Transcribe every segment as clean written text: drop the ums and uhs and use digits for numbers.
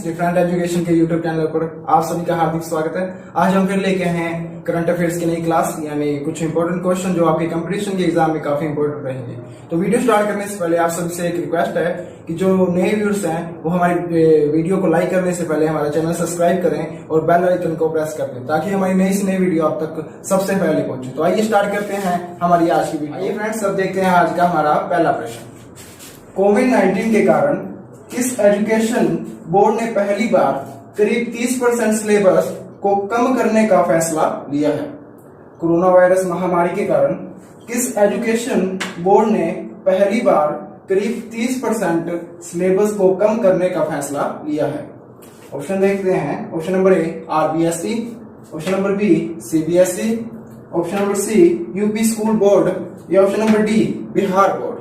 से front education के YouTube channel पर आप सभी का हार्दिक स्वागत है। आज हम फिर लेके आए हैं करंट अफेयर्स की नई क्लास, यानी कुछ इंपॉर्टेंट क्वेश्चन जो आपके कंपटीशन के एग्जाम में काफी इंपॉर्टेंट रहेंगे। तो वीडियो स्टार्ट करने से पहले आप सभी से एक रिक्वेस्ट है कि जो नए व्यूअर्स हैं वो हमारी वीडियो को लाइक करने से पहले हमारा चैनल सब्सक्राइब करें और बेल आइकन को प्रेस कर दें ताकि हमारी नई से नई वीडियो आप तक सबसे पहले पहुंचे। तो आइए स्टार्ट करते हैं हमारी आज की वीडियो। आइए फ्रेंड्स, अब देखते हैं आज का हमारा पहला प्रश्न। कोविड-19 के कारण किस एजुकेशन बोर्ड ने पहली बार करीब 30% सिलेबस को कम करने का फैसला लिया है? कोरोना वायरस महामारी के कारण किस एजुकेशन बोर्ड ने पहली बार करीब 30% सिलेबस को कम करने का फैसला लिया है? ऑप्शन देखते हैं। Option number A RBSE, option number B CBSE, option number C UP school board या option number D Bihar board.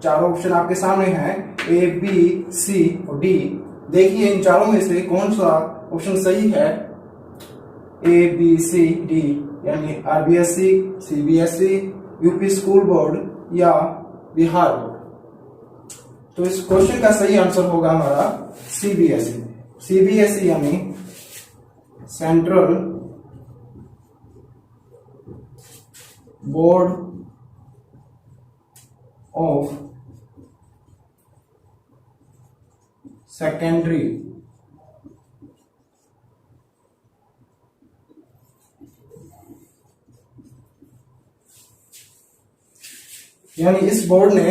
चारों ऑप्शन आपके सामने हैं, ए बी सी और डी। देखिए इन चारों में से कौन सा ऑप्शन सही है। ए बी सी डी यानी RBSE, CBSE, UP school board या बिहार बोर्ड। तो इस क्वेश्चन का सही आंसर होगा हमारा सीबीएसई। सीबीएसई यानी सेंट्रल बोर्ड ऑफ सेकेंडरी यानी इस बोर्ड ने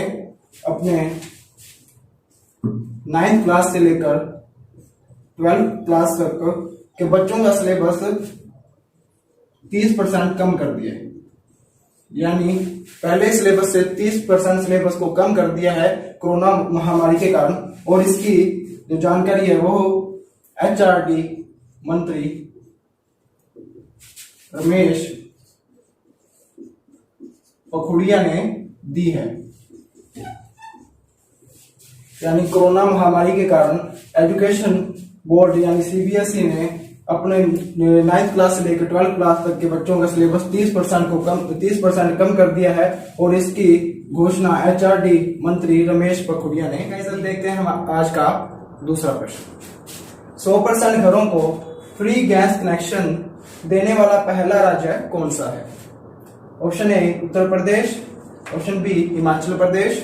अपने 9th क्लास से लेकर 12th क्लास तक के बच्चों का सिलेबस 30% कम कर दिया है। यानी पहले सिलेबस से 30% सिलेबस को कम कर दिया है कोरोना महामारी के कारण। और इसकी जो जानकारी है वो एचआरडी मंत्री रमेश पोखरियाल ने दी है। यानी कोरोना महामारी के कारण एजुकेशन बोर्ड यानी सीबीएसई ने अपने 9th क्लास से लेकर 12th क्लास तक के बच्चों का सिलेबस 30% कम कर दिया है। और इसकी घोषणा एचआरडी मंत्री रमेश पोखरियाल ने। अब देखते हैं हम आज का दूसरा प्रश्न। 100% घरों को फ्री गैस कनेक्शन देने वाला पहला राज्य कौन सा है? Option A Uttar Pradesh, option B Himachal Pradesh,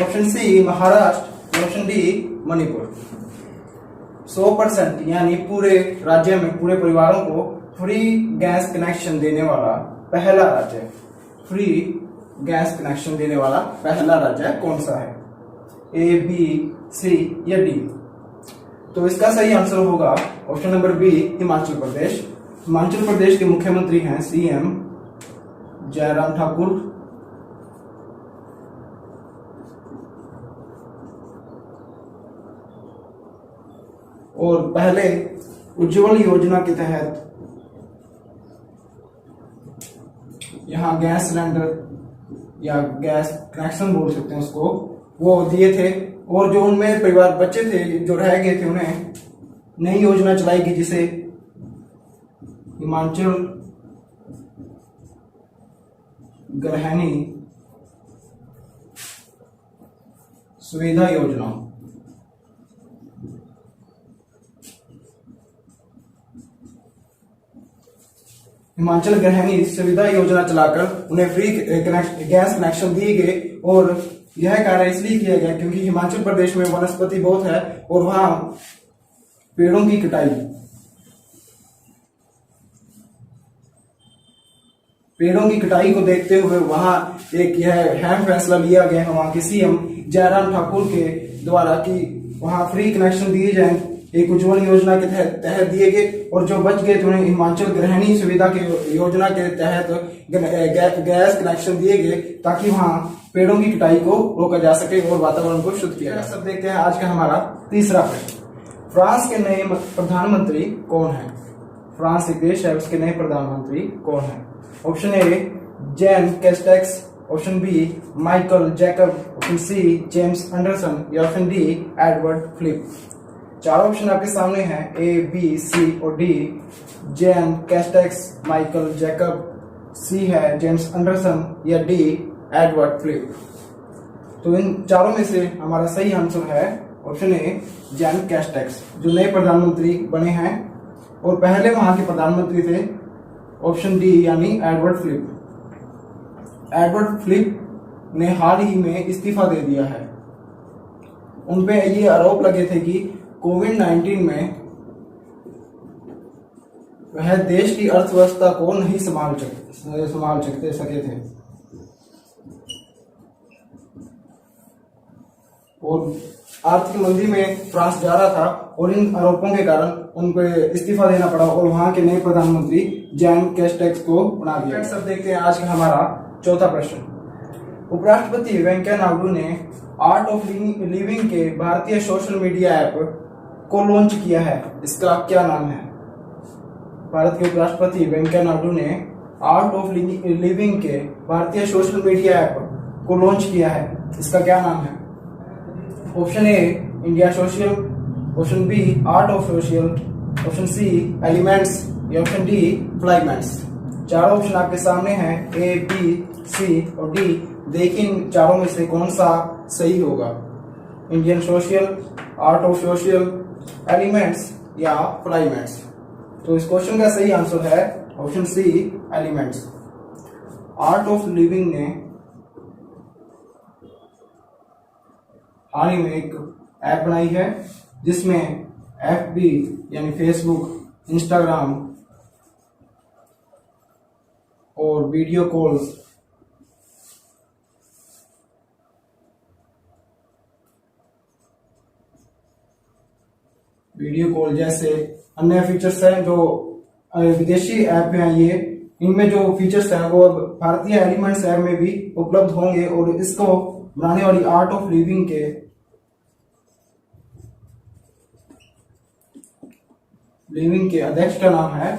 option C Maharashtra, option D Manipur. 100% यानी पूरे राज्य में पूरे परिवारों को फ्री गैस कनेक्शन देने वाला पहला राज्य, फ्री गैस कनेक्शन देने वाला पहला राज्य कौन सा है? ए बी सी या डी? तो इसका सही आंसर होगा ऑप्शन नंबर बी हिमाचल प्रदेश। हिमाचल प्रदेश के मुख्यमंत्री हैं सीएम जयराम ठाकुर। और पहले उज्ज्वल योजना के तहत यहां गैस सिलेंडर या गैस कनेक्शन बोल सकते हैं उसको, वो दिए थे। और जो उनमें परिवार बच्चे थे जो रह गए थे उन्हें नई योजना चलाई गई जिसे हिमाचल गृहिणी सुविधा योजना। हिमाचल गृहिणी सुविधा योजना चलाकर उन्हें फ्री गैस कनेक्शन दिए गए। और यह कार्य इसलिए किया गया क्योंकि हिमाचल प्रदेश में वनस्पति बहुत है और वहां पेड़ों की कटाई को देखते हुए वहां एक यह अहम फैसला लिया गया है वहां के सीएम जयराम ठाकुर के द्वारा कि वहां फ्री कनेक्शन दिए जाएं। एक उज्ज्वल योजना के तहत दिए गए और जो बच गए तो उन्हें हिमाचल गृहिणी सुविधा के योजना के तहत गैस कनेक्शन दिए गए ताकि वहां पेड़ों की कटाई को रोका जा सके और वातावरण को शुद्ध किया जा सके। सब देखते हैं आज का हमारा तीसरा प्रश्न। फ्रांस के नए प्रधानमंत्री कौन है? फ्रांस एक देश है, उसके नए प्रधानमंत्री कौन है? Option A Jean Castex, option B Michael Jacob, option C James Anderson या ऑप्शन डी एडवर्ड फिलिप। चार ऑप्शन आपके सामने हैं, ए बी सी और D. Jean Castex, Michael Jacob, C है जेम्स एंडरसन या डी एडवर्ड फिलिप। तो इन चारों में से हमारा सही आंसर है ऑप्शन ए जैन कैस्टेक्स, जो नए प्रधानमंत्री बने हैं और पहले वहां के प्रधानमंत्री थे। ऑप्शन डी यानी एडवर्ड फिलिप। एडवर्ड फिलिप ने हाल ही में इस्तीफा दे दिया है। उनपे ये आरोप लगे थे कि कोविड-19 में वह देश की अर्थव्यवस्था को नहीं संभाल सके थे और आर्थिक मंदी में फ्रांस जा रहा था और इन आरोपों के कारण उनको इस्तीफा देना पड़ा और वहां के नए प्रधानमंत्री जैन कैस्टेक्स को बना दिया। सब देखते हैं आज का हमारा चौथा प्रश्न। उपराष्ट्रपति वेंकैया नायडू ने आर्ट ऑफ लिविंग के भारतीय सोशल मीडिया ऐप को लॉन्च किया है, इसका क्या नाम है? भारत के उपराष्ट्रपति वेंकैया नायडू ने आर्ट ऑफ लिविंग के भारतीय सोशल मीडिया ऐप को लॉन्च किया है, इसका क्या नाम है? Option A India social, option B art of social, option C elements या ऑप्शन डी फ्लाइमेंट्स। चारों ऑप्शन आपके सामने हैं, ए बी सी और डी। देखिए इन चारों में से कौन सा सही होगा? Indian social, art of social, elements या फ्लाइमेंट्स। तो इस क्वेश्चन का सही आंसर है option C elements. Art of living ने हाल ही में एक ऐप बनाई है जिसमें एफबी यानी फेसबुक, इंस्टाग्राम और वीडियो कॉल जैसे अन्य फीचर्स हैं जो विदेशी ऐप हैं। ये इनमें जो फीचर्स हैं वो अब भारतीय एलिमेंट्स ऐप में भी उपलब्ध होंगे और इसको बनाने वाली आर्ट ऑफ लिविंग के अध्यक्ष का नाम है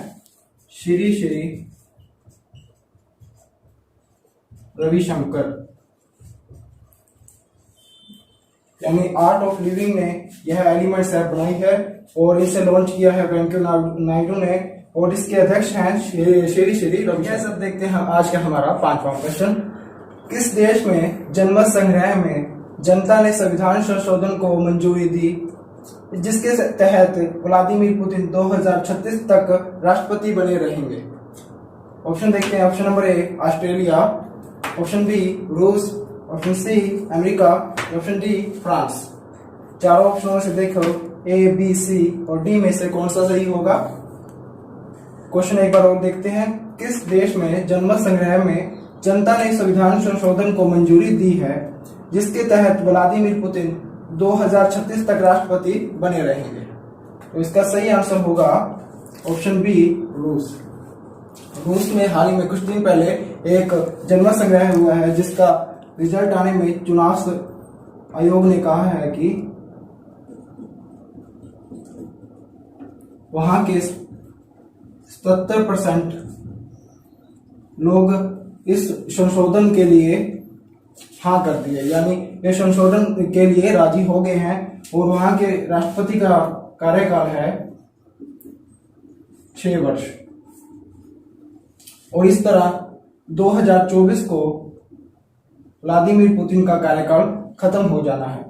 श्री रविशंकर। यानी आर्ट ऑफ लिविंग ने यह एलिमेंट्स ऐप बनाई है और इसे लॉन्च किया है वेंकैया नायडू ने और इसके अध्यक्ष हैं श्री रविशंकर। सब देखते हैं आज का हमारा पांचवा प्रश्न। किस देश में जनमत संग्रह में जनता ने संविधान संशोधन को मंजूरी दी जिसके तहत व्लादिमीर पुतिन 2036 तक राष्ट्रपति बने रहेंगे? ऑप्शन देखते हैं। Option number A Australia, option B रूस, option C America, option D France. चारों ऑप्शनों से देखो ए बी सी और डी में से कौन सा सही होगा? क्वेश्चन एक बार और देखते हैं। किस देश में जनमत संग्रह में जनता ने संविधान संशोधन को मंजूरी दी है जिसके तहत व्लादिमीर पुतिन 2036 तक राष्ट्रपति बने रहेंगे? तो इसका सही आंसर होगा ऑप्शन बी रूस। रूस में हाल ही में कुछ दिन पहले एक जनमत संग्रह हुआ है जिसका रिजल्ट आने में चुनाव आयोग ने कहा है कि वहां के 77% लोग इस संशोधन के लिए हाँ कर दिए, यानी ये संशोधन के लिए राजी हो गए हैं और वहां के राष्ट्रपति का कार्यकाल है 6 वर्ष और इस तरह 2024 को व्लादिमीर पुतिन का कार्यकाल खत्म हो जाना है।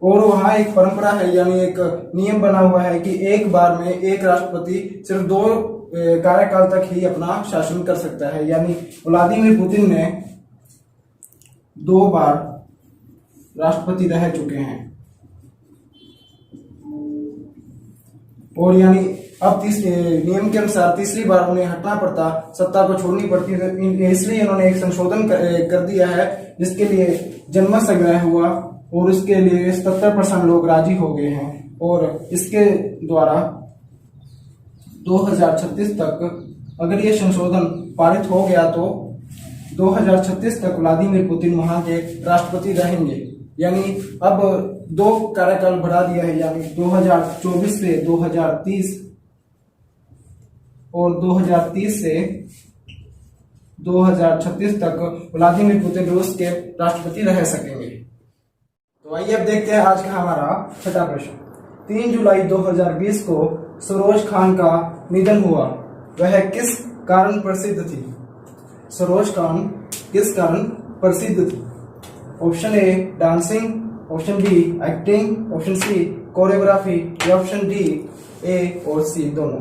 और वहां एक परंपरा है यानी एक नियम बना हुआ है कि एक बार में एक राष्ट्रपति सिर्फ 2 कार्यकाल तक ही अपना शासन कर सकता है। यानी व्लादिमीर पुतिन ने 2 बार राष्ट्रपति रह चुके हैं और यानी अब नियम के अनुसार तीसरी बार उन्हें हटना पड़ता, सत्ता को छोड़नी पड़ती, इसलिए इन्होंने एक संशोधन कर दिया है जिसके लिए जनमत संग्रह हुआ और उसके लिए 77% लोग राजी हो गए हैं और इसके द्वारा 2036 तक अगर ये संशोधन पारित हो गया तो 2036 तक व्लादिमीर पुतिन वहां के राष्ट्रपति रहेंगे। यानी अब 2 कार्यकाल बढ़ा दिया है, यानी 2024 से 2030 और 2030 से 2036 तक व्लादिमीर पुतिन रूस के राष्ट्रपति रह सकेंगे। तो आइए अब देखते हैं आज का हमारा छठा प्रश्न। 3 जुलाई 2020 को सरोज खान का निधन हुआ, वह किस कारण प्रसिद्ध थी? सरोज खान किस कारण प्रसिद्ध थी? Option A dancing, option B acting, option C choreography या ऑप्शन डी ए और सी दोनों।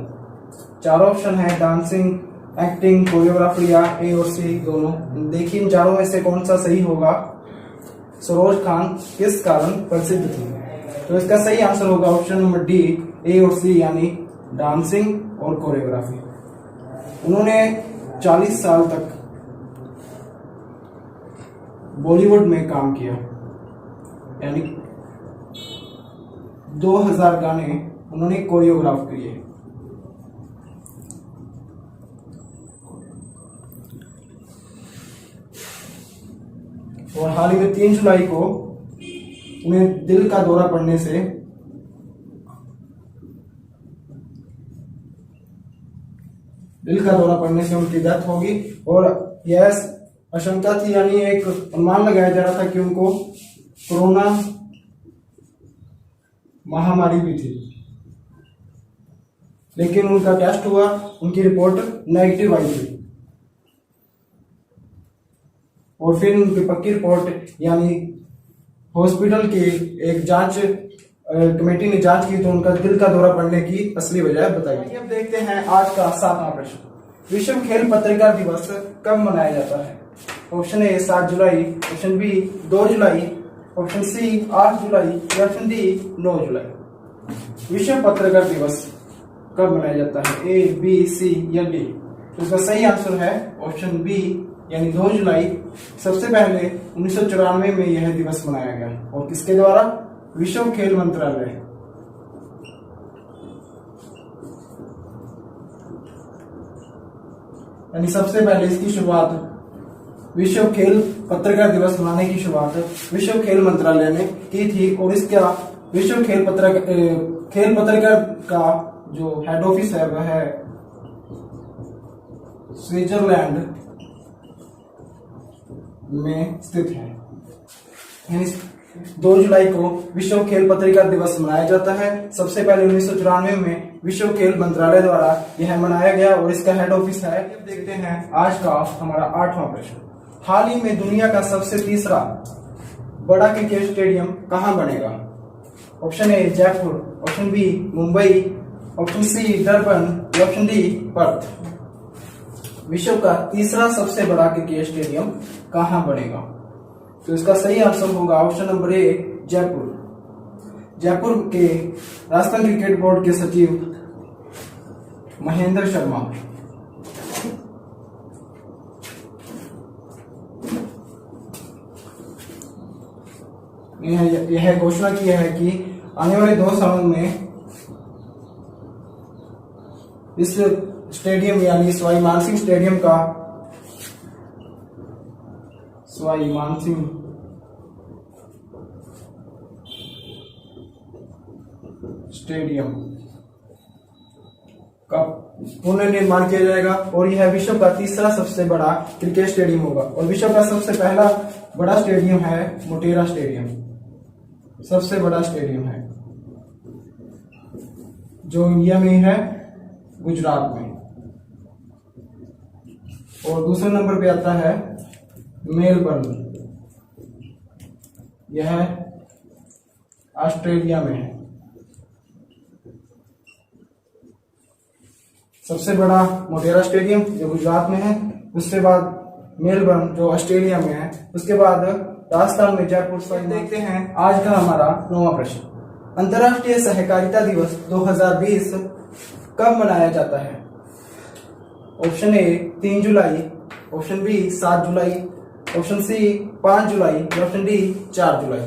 चार ऑप्शन है, डांसिंग, एक्टिंग, कोरियोग्राफी या ए और सी दोनों। देखिए इन चारों में से कौन सा सही होगा। सरोज खान किस कारण प्रसिद्ध थी? तो इसका सही आंसर होगा ऑप्शन नंबर डी ए और सी, यानी डांसिंग और कोरियोग्राफी। उन्होंने 40 साल तक बॉलीवुड में काम किया, यानी 2000 गाने उन्होंने कोरियोग्राफ किए। और हाल ही में 3 जुलाई को उन्हें दिल का दौरा पड़ने से उनकी डेथ होगी। और यह आशंका थी, यानी एक अनुमान लगाया जा रहा था कि उनको कोरोना महामारी भी थी, लेकिन उनका टेस्ट हुआ, उनकी रिपोर्ट नेगेटिव आई थी। और फिर उनकी पक्की रिपोर्ट, यानी हॉस्पिटल की एक जांच कमेटी ने जांच की तो उनका दिल का दौरा पड़ने की असली वजह बताई। अब देखते हैं आज का 7वां प्रश्न। विश्व खेल पत्रकार दिवस कब मनाया जाता है? ऑप्शन ए 7 जुलाई, ऑप्शन बी 2 जुलाई, ऑप्शन सी 8 जुलाई या ऑप्शन डी 9 जुलाई। विश्व पत्रकार दिवस कब मनाया जाता है? ए, बी, सी या डी? तो इसका सही आंसर है ऑप्शन बी, यानी 2 जुलाई। सबसे पहले 1994 में यह दिवस मनाया गया। और किसके द्वारा? विश्व खेल मंत्रालय। यानी सबसे पहले इसकी शुरुआत, विश्व खेल पत्रकार दिवस मनाने की शुरुआत विश्व खेल मंत्रालय ने की थी। और इसका विश्व खेल पत्रकार का जो हेड ऑफिस है वह है स्विट्जरलैंड में स्थित है। यानी 2 जुलाई को विश्व खेल पत्रकार दिवस मनाया जाता है। सबसे पहले 1994 में विश्व खेल मंत्रालय द्वारा यह मनाया गया और इसका हेड ऑफिस है। अब देखते हैं आज का हमारा 8वां प्रश्न। हाल ही में दुनिया का सबसे तीसरा बड़ा क्रिकेट स्टेडियम कहां बनेगा? Option A Jaipur, option B Mumbai, option C Durban या ऑप्शन डी पर्थ। विश्व का तीसरा सबसे बड़ा क्रिकेट स्टेडियम कहां बनेगा? तो इसका सही आंसर होगा ऑप्शन नंबर ए जयपुर। जयपुर के राजस्थान क्रिकेट बोर्ड के सचिव महेंद्र शर्मा यह घोषणा की है कि आने वाले 2 सालों में इस स्टेडियम यानी सवाई मानसिंह स्टेडियम का पुनर्निर्माण किया जाएगा और यह विश्व का तीसरा सबसे बड़ा क्रिकेट स्टेडियम होगा। और विश्व का सबसे पहला बड़ा स्टेडियम है मोटेरा स्टेडियम, सबसे बड़ा स्टेडियम है जो इंडिया में है, गुजरात में। और दूसरे नंबर पे आता है मेलबर्न, यह ऑस्ट्रेलिया में है। सबसे बड़ा मोटेरा स्टेडियम जो गुजरात में है, उसके बाद मेलबर्न जो ऑस्ट्रेलिया में है, उसके बाद राजस्थान में जयपुर। देखते हैं आज का हमारा 9वां प्रश्न। अंतर्राष्ट्रीय सहकारिता दिवस 2020 कब मनाया जाता है? ऑप्शन ए 3 जुलाई, ऑप्शन बी 7 जुलाई, ऑप्शन सी 5 जुलाई या ऑप्शन डी 4 जुलाई।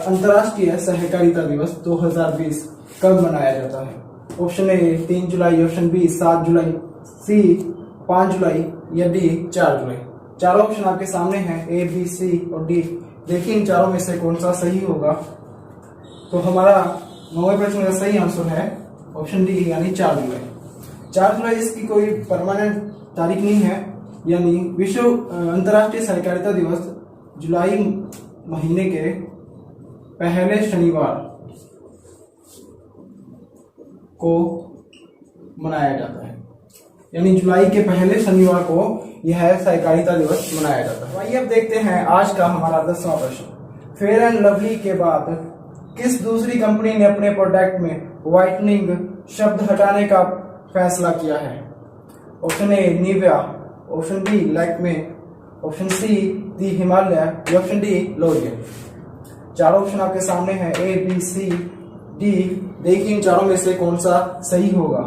अंतर्राष्ट्रीय सहकारिता दिवस 2020 कब मनाया जाता है? ऑप्शन ए 3 जुलाई, ऑप्शन बी 7 जुलाई, सी 5 जुलाई या डी 4 जुलाई। चारों ऑप्शन आपके सामने हैं, ए, बी, सी और डी। देखिए इन चारों में से कौन सा सही होगा। तो हमारा 9वें प्रश्न का सही आंसर है ऑप्शन डी, यानी 4 जुलाई। 4 जुलाई इसकी कोई परमानेंट तारीख नहीं है, यानी विश्व अंतर्राष्ट्रीय सहकारिता दिवस जुलाई महीने के पहले शनिवार को मनाया जाता है। यानी जुलाई के पहले शनिवार को यह सहकारिता दिवस मनाया जाता है। आइए अब देखते हैं आज का हमारा 10वां प्रश्न। फेयर एंड लवली के बाद किस दूसरी कंपनी ने अपने प्रोडक्ट में व्हाइटनिंग शब्द हटाने का फैसला किया है? Option A Nivea, option B Lakme, option C the Himalaya, option D L'Oreal. चारों ऑप्शन आपके सामने हैं, ए बी सी डी। देखिए इन चारों में से कौन सा सही होगा।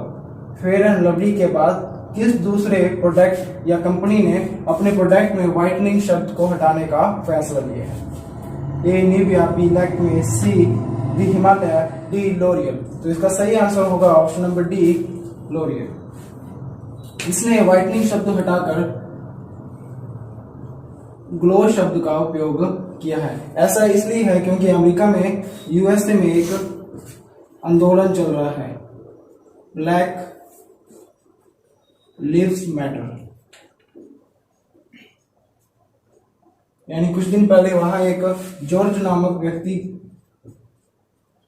फेयर एंड लवली के बाद किस दूसरे प्रोडक्ट या कंपनी ने अपने प्रोडक्ट में व्हाइटनिंग शब्द को हटाने का फैसला लिया है? ए Nivea, B Lakme, C the Himalaya, D L'Oreal. तो इसका सही आंसर होगा ऑप्शन नंबर डी लोरियल। इसने व्हाइटनिंग शब्द हटाकर ग्लो शब्द का उपयोग किया है। ऐसा इसलिए है क्योंकि अमेरिका में, यूएसए में एक आंदोलन चल रहा है, ब्लैक लिव्स मैटर। यानी कुछ दिन पहले वहां एक जॉर्ज नामक व्यक्ति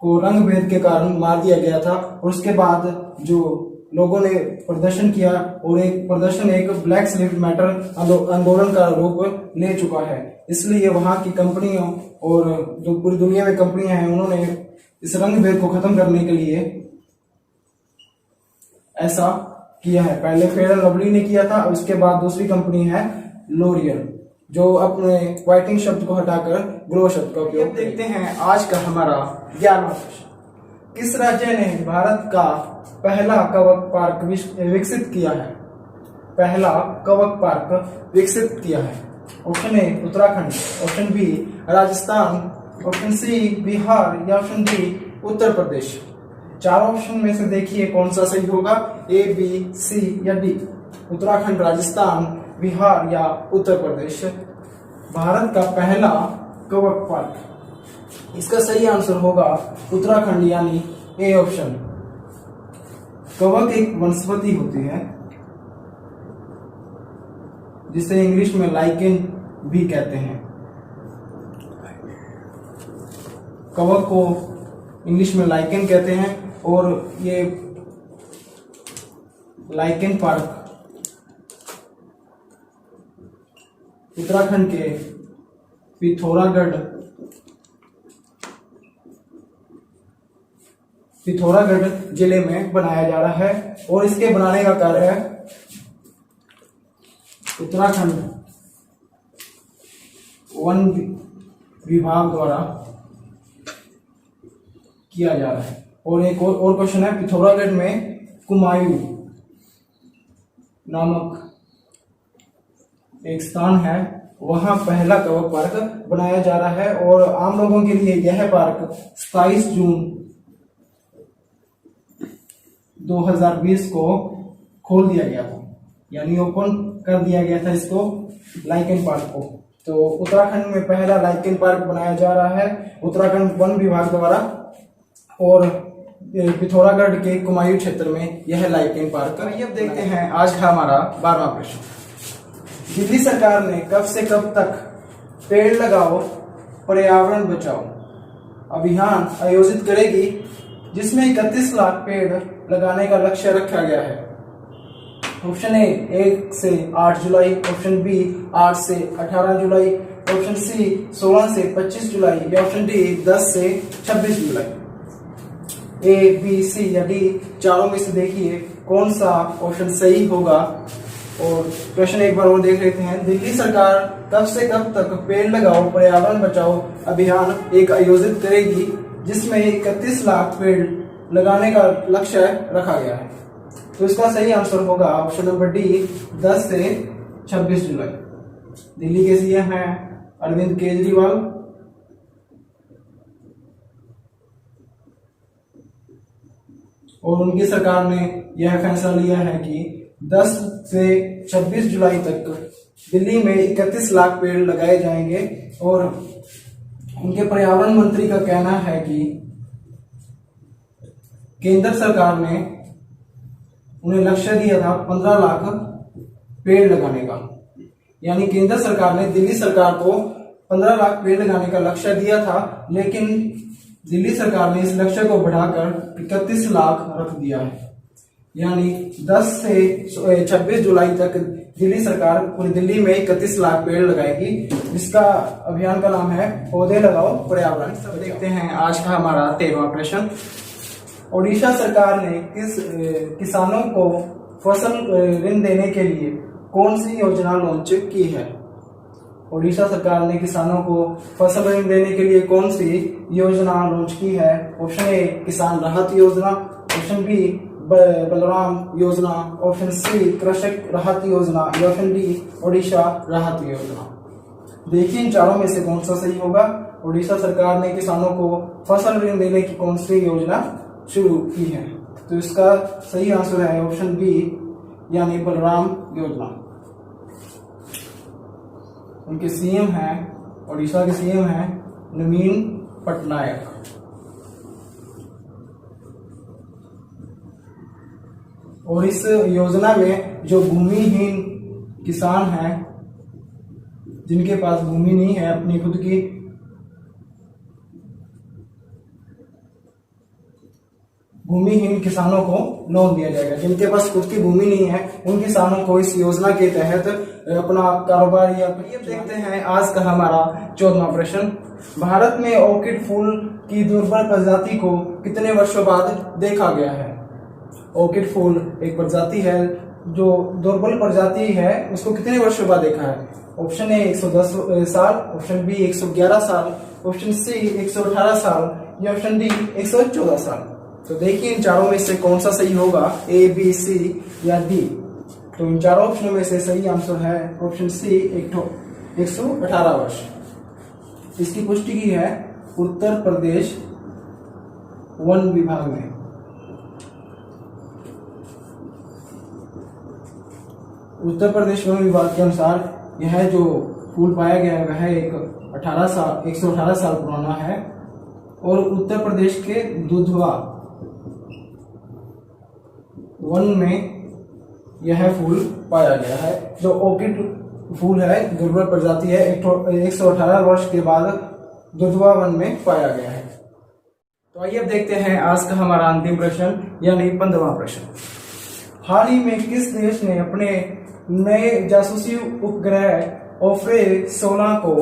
को रंग भेद के कारण मार दिया गया था, और उसके बाद जो लोगों ने प्रदर्शन किया, और एक प्रदर्शन एक ब्लैक लिव्स मैटर आंदोलन का रूप ले चुका है। इसलिए वहां की कंपनियों और जो पूरी दुनिया में कंपनियां हैं, उन्होंने इस रंग भेद को खत्म करने के लिए ऐसा किया है। पहले फेयर एंड लवली ने किया था, उसके बाद दूसरी कंपनी है लोरियल, जो अपने व्हाइटनिंग शब्द को हटाकर ग्लो शब्द का उपयोग। देखते हैं आज का हमारा 11वां प्रश्न। किस राज्य ने भारत का पहला कवक पार्क विकसित किया है? पहला कवक पार्क विकसित किया है। Option A Uttarakhand, option B Rajasthan, option C Bihar, या ऑप्शन डी उत्तर प्रदेश। चारों ऑप्शन में से देखिए कौन सा सही होगा, ए बी सी या डी। उत्तराखंड, राजस्थान, बिहार या उत्तर प्रदेश। भारत का पहला कवक पार्क, इसका सही आंसर होगा उत्तराखंड, यानी ए ऑप्शन। कवक एक वनस्पति होती है जिसे इंग्लिश में लाइकेन भी कहते हैं। कवक को इंग्लिश में लाइकेन कहते हैं, और ये लाइकेन पार्क उत्तराखंड के पिथौरागढ़ जिले में बनाया जा रहा है, और इसके बनाने का कार्य उत्तराखंड वन विभाग द्वारा किया जा रहा है। और एक और क्वेश्चन है, पिथौरागढ़ में कुमायूं नामक एक स्थान है, वहां पहला कवक पार्क बनाया जा रहा है, और आम लोगों के लिए यह पार्क 27 जून 2020 को खोल दिया गया था, यानी ओपन कर दिया गया था इसको, लाइकेन पार्क को। तो उत्तराखंड में पहला लाइकेन पार्क बनाया जा रहा है उत्तराखंड वन विभाग द्वारा, और पिथौरागढ़ के कुमायूं क्षेत्र में यह लाइकेन पार्क। अब देखते हैं आज का हमारा 12वां प्रश्न। दिल्ली सरकार ने कब से कब तक पेड़ लगाओ पर्यावरण बचाओ अभियान आयोजित करेगी, जिसमें 31 लाख पेड़ लगाने का लक्ष्य रखा गया है? ऑप्शन ए 1 से 8 जुलाई, ऑप्शन बी 8 से 18 जुलाई, ऑप्शन सी 16 से 25 जुलाई, या ऑप्शन डी 10 से 26 जुलाई। ए बी सी या डी, चारों में से देखिए कौन सा ऑप्शन सही होगा। और क्वेश्चन एक बार और देख लेते हैं। दिल्ली सरकार कब से कब तक पेड़ लगाओ पर्यावरण बचाओ अभियान एक आयोजित करेगी, जिसमें 31 लाख पेड़ लगाने का लक्ष्य रखा गया है? तो इसका सही आंसर होगा ऑप्शन नंबर डी 10 से 26 जुलाई। दिल्ली के सीएम हैं अरविंद केजरीवाल, और उनकी सरकार ने यह फैसला लिया है कि 10 से 26 जुलाई तक दिल्ली में 31 लाख पेड़ लगाए जाएंगे। और उनके पर्यावरण मंत्री का कहना है कि केंद्र सरकार ने उन्हें लक्ष्य दिया था 15 लाख पेड़ लगाने का, यानी केंद्र सरकार ने दिल्ली सरकार को 15 लाख पेड़ लगाने का लक्ष्य दिया था, लेकिन दिल्ली सरकार ने इस लक्ष्य को बढ़ाकर 31 लाख रख दिया है। यानी 10 से 26 जुलाई तक दिल्ली सरकार पूरी दिल्ली में 31 लाख पेड़ लगाएगी, जिसका अभियान का नाम है पौधे लगाओ पर्यावरण। सब देखते हैं आज का हमारा 13वां प्रश्न। ओडिशा सरकार ने किसानों को फसल ऋण देने के लिए कौन सी योजना लॉन्च की है? ओडिशा सरकार ने किसानों को फसल ऋण देने के लिए कौन सी योजना लॉन्च की है? ऑप्शन ए किसान राहत योजना, ऑप्शन बी बलराम योजना, ऑप्शन सी कृषक राहत योजना या ऑप्शन डी ओडिशा राहत योजना। देखिए इन चारों में से कौन सा सही होगा। ओडिशा सरकार ने किसानों को फसल ऋण देने की कौन सी योजना शुरू की है? तो इसका सही आंसर है ऑप्शन बी यानी बलराम योजना। उनके सीएम हैं, ओडिशा के सीएम हैं नवीन पटनायक। और इस योजना में जो भूमिहीन किसान हैं, जिनके पास भूमि नहीं है अपनी खुद की, भूमिहीन किसानों को लोन दिया जाएगा। जिनके पास खुद की भूमि नहीं है उन किसानों को इस योजना के तहत अपना कारोबार या देखते हैं आज का हमारा 14वां प्रश्न। भारत में ऑर्किड फूल की दुर्लभ प्रजाति को कितने वर्षों बाद देखा गया है? ऑर्किड फूल एक प्रजाति है जो दुर्लभ प्रजाति है, उसको कितने वर्षों बाद देखा है? ऑप्शन ए 110 साल, ऑप्शन बी 111 साल, ऑप्शन सी 118 साल या ऑप्शन डी 114 साल। तो देखिए इन चारों में से कौन सा सही होगा, ए बी सी या डी। तो इन चारों ऑप्शनों में से सही आंसर है ऑप्शन सी 118 वर्ष। इसकी पुष्टि की है उत्तर प्रदेश वन विभाग ने। उत्तर प्रदेश वन विभाग के अनुसार यह जो फूल पाया गया है वह 118 साल पुराना है और उत्तर प्रदेश के दुधवा वन में यह फूल पाया गया है। जो ऑर्किड फूल है दुर्लभ प्रजाति है, 118 वर्ष के बाद दुधवा वन में पाया गया है। तो आइए अब देखते हैं आज का हमारा अंतिम प्रश्न यानी 15वां प्रश्न। हाल ही में किस देश ने अपने नए जासूसी उपग्रह ओफ्रे 16 को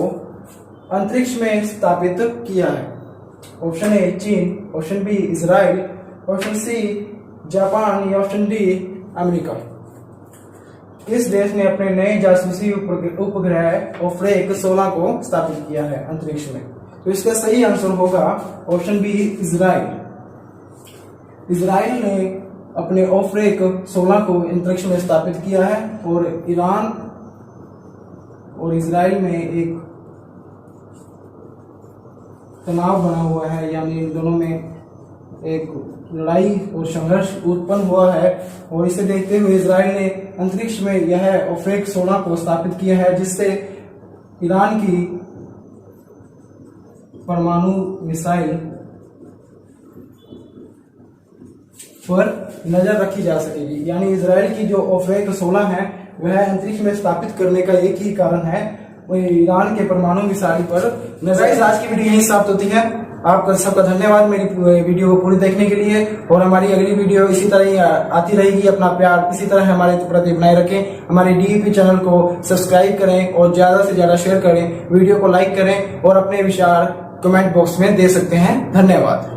अंतरिक्ष में स्थापित किया है? ऑप्शन ए चीन, option B Israel, option C Japan या ऑप्शन डी अमेरिका। किस देश ने अपने नए जासूसी उपग्रह ओफ्रे 16 को स्थापित किया है अंतरिक्ष में? तो इसका सही आंसर होगा ऑप्शन बी इजराइल। इजराइल ने अपने ओफ्रे 16 को अंतरिक्ष में स्थापित किया है और ईरान और इजराइल में एक तनाव बना हुआ है, यानी इन दोनों में एक लड़ाई और संघर्ष उत्पन्न हुआ है और इसे देखते हुए इजराइल ने अंतरिक्ष में यह ओफ्रे 16 को स्थापित किया है, जिससे ईरान की परमाणु मिसाइल पर नजर रखी जा सकेगी। यानी इजराइल की जो ओफ्रे 16 है वह अंतरिक्ष में स्थापित करने का एक ही कारण है, वह ईरान के परमाणु मिसाइल पर नजर। आज की वीडियो यही समाप्त होती है। आपका सबका धन्यवाद मेरी वीडियो को पूरी देखने के लिए, और हमारी अगली वीडियो इसी तरह ही आती रहेगी। अपना प्यार इसी तरह हमारे प्रति बनाए रखें। हमारे डीईपी चैनल को सब्सक्राइब करें और ज्यादा से ज्यादा शेयर करें, वीडियो को लाइक करें और अपने विचार कमेंट बॉक्स में दे सकते हैं। धन्यवाद।